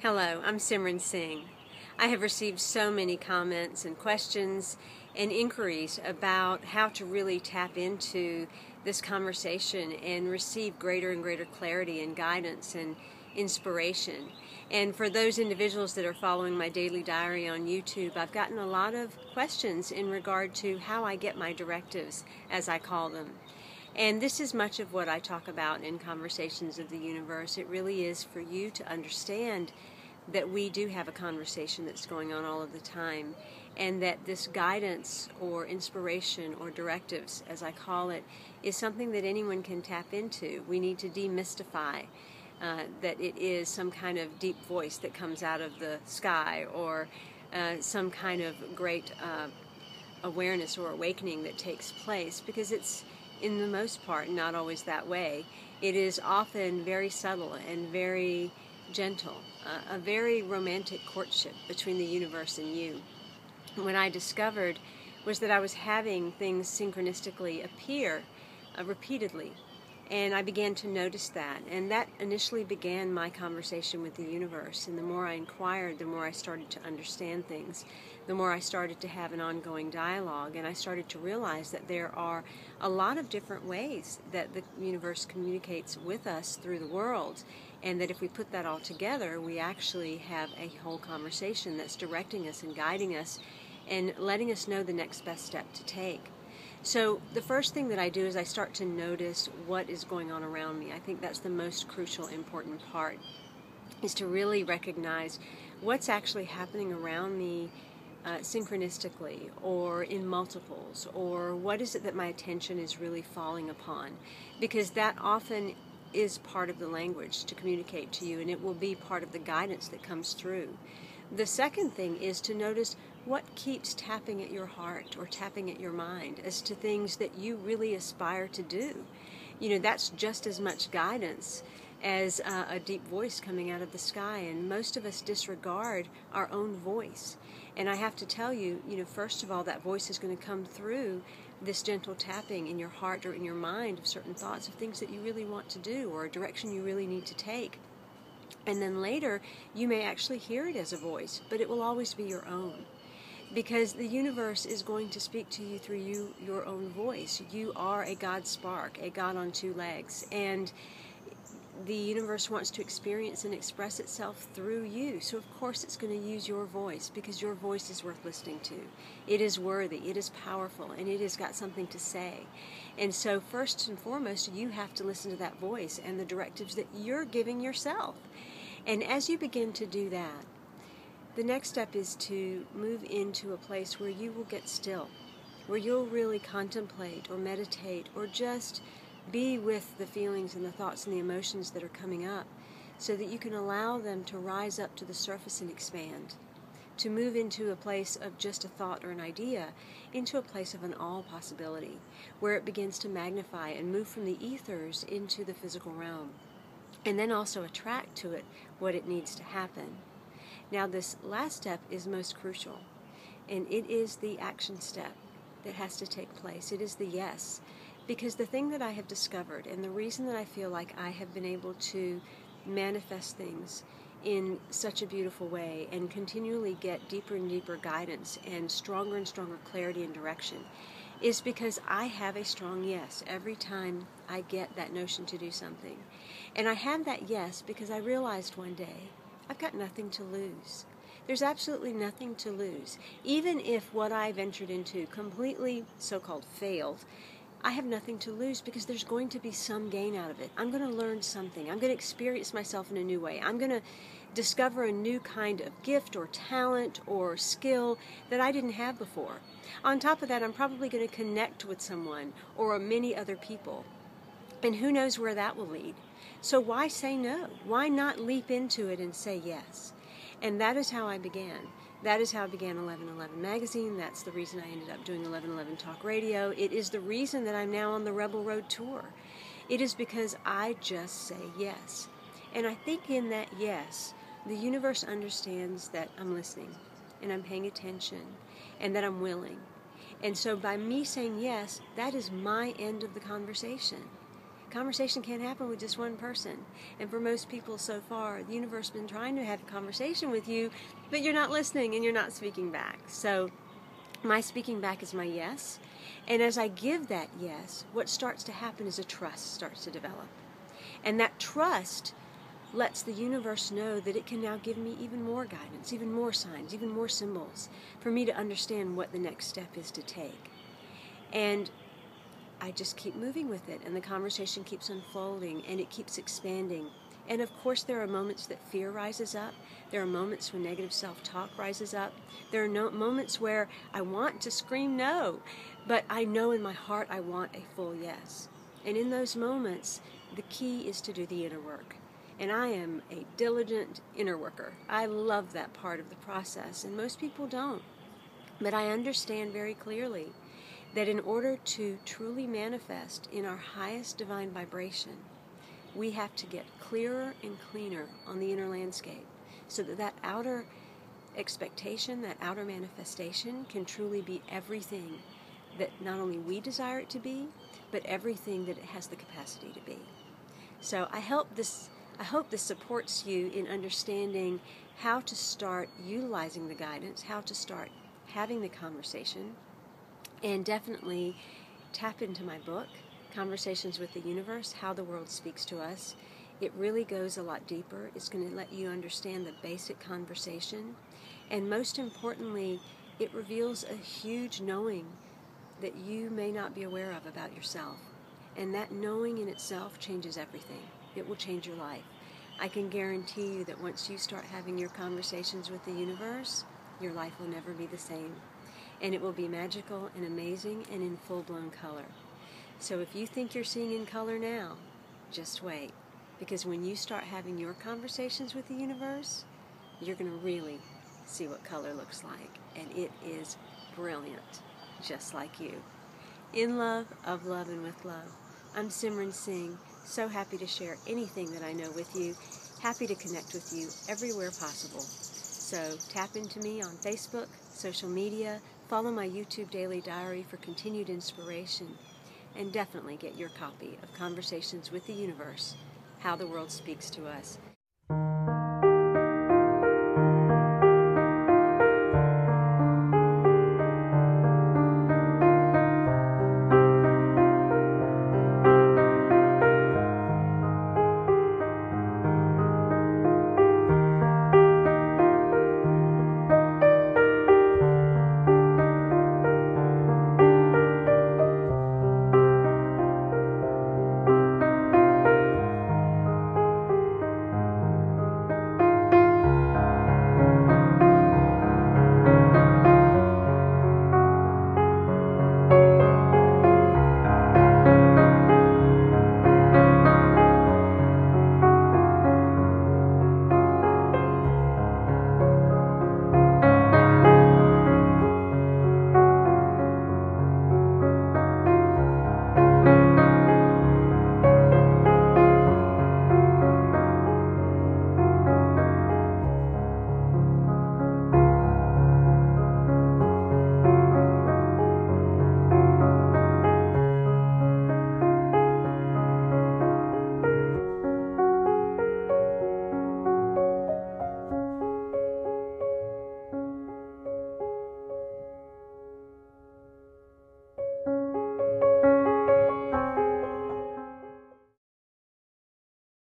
Hello, I'm SIMRAN SINGH. I have received so many comments and questions and inquiries about how to really tap into this conversation and receive greater and greater clarity and guidance and inspiration. And for those individuals that are following my daily diary on YouTube, I've gotten a lot of questions in regard to how I get my directives, as I call them. And this is much of what I talk about in Conversations of the Universe. It really is for you to understand that we do have a conversation that's going on all of the time, and that this guidance or inspiration or directives, as I call it, is something that anyone can tap into. We need to demystify that it is some kind of deep voice that comes out of the sky, or some kind of great awareness or awakening that takes place, because it's, in the most part, not always that way. It is often very subtle and very gentle, a very romantic courtship between the universe and you. What I discovered was that I was having things synchronistically appear repeatedly, and I began to notice that, and that initially began my conversation with the universe. And the more I inquired, the more I started to understand things, the more I started to have an ongoing dialogue, and I started to realize that there are a lot of different ways that the universe communicates with us through the world, and that if we put that all together, we actually have a whole conversation that's directing us and guiding us and letting us know the next best step to take. So the first thing that I do is I start to notice what is going on around me. I think that's the most crucial, important part, is to really recognize what's actually happening around me synchronistically or in multiples, or what is it that my attention is really falling upon, because that often is part of the language to communicate to you, and it will be part of the guidance that comes through. The second thing is to notice what keeps tapping at your heart or tapping at your mind as to things that you really aspire to do. You know, that's just as much guidance as a deep voice coming out of the sky, and most of us disregard our own voice. And I have to tell you, first of all, that voice is going to come through this gentle tapping in your heart or in your mind of certain thoughts of things that you really want to do or a direction you really need to take. And then later, you may actually hear it as a voice, but it will always be your own, because the universe is going to speak to you through your own voice. You are a God spark, a God on two legs, and the universe wants to experience and express itself through you. So of course it's going to use your voice, because your voice is worth listening to. It is worthy, it is powerful, and it has got something to say. And so first and foremost, you have to listen to that voice and the directives that you're giving yourself. And as you begin to do that, the next step is to move into a place where you will get still, where you'll really contemplate or meditate or just be with the feelings and the thoughts and the emotions that are coming up, so that you can allow them to rise up to the surface and expand, to move into a place of just a thought or an idea into a place of an all possibility, where it begins to magnify and move from the ethers into the physical realm, and then also attract to it what it needs to happen. Now, this last step is most crucial, and it is the action step that has to take place. It is the yes. Because the thing that I have discovered, and the reason that I feel like I have been able to manifest things in such a beautiful way and continually get deeper and deeper guidance and stronger clarity and direction, is because I have a strong yes every time I get that notion to do something. And I have that yes because I realized one day I've got nothing to lose. There's absolutely nothing to lose. Even if what I ventured into completely so-called failed, I have nothing to lose, because there's going to be some gain out of it. I'm going to learn something. I'm going to experience myself in a new way. I'm going to discover a new kind of gift or talent or skill that I didn't have before. On top of that, I'm probably going to connect with someone or many other people. And who knows where that will lead. So why say no? Why not leap into it and say yes? And that is how I began. That is how I began 1111 Magazine. That's the reason I ended up doing 1111 Talk Radio. It is the reason that I'm now on the Rebel Road Tour. It is because I just say yes. And I think in that yes, the universe understands that I'm listening and I'm paying attention and that I'm willing. And so by me saying yes, that is my end of the conversation. conversation can't happen with just one person. And for most people so far, the universe has been trying to have a conversation with you, but you're not listening and you're not speaking back. So my speaking back is my yes. And as I give that yes, what starts to happen is a trust starts to develop. And that trust lets the universe know that it can now give me even more guidance, even more signs, even more symbols for me to understand what the next step is to take. And I just keep moving with it, and the conversation keeps unfolding, and it keeps expanding. And of course there are moments that fear rises up. There are moments when negative self-talk rises up. There are moments where I want to scream no, but I know in my heart I want a full yes. And in those moments, the key is to do the inner work. And I am a diligent inner worker. I love that part of the process, and most people don't. But I understand very clearly that in order to truly manifest in our highest divine vibration, we have to get clearer and cleaner on the inner landscape so that that outer expectation, that outer manifestation can truly be everything that not only we desire it to be, but everything that it has the capacity to be. So I hope this supports you in understanding how to start utilizing the guidance, how to start having the conversation, and definitely tap into my book, Conversations with the Universe, How the World Speaks to Us. It really goes a lot deeper. It's going to let you understand the basic conversation, and most importantly, it reveals a huge knowing that you may not be aware of about yourself. And that knowing in itself changes everything. It will change your life. I can guarantee you that once you start having your conversations with the universe, your life will never be the same. And it will be magical and amazing and in full-blown color. So if you think you're seeing in color now, just wait. Because when you start having your conversations with the universe, you're going to really see what color looks like. And it is brilliant, just like you. In love, of love, and with love. I'm SIMRAN Singh, so happy to share anything that I know with you, happy to connect with you everywhere possible. So tap into me on Facebook, social media, follow my YouTube daily diary for continued inspiration, and definitely get your copy of Conversations with the Universe, How the World Speaks to Us.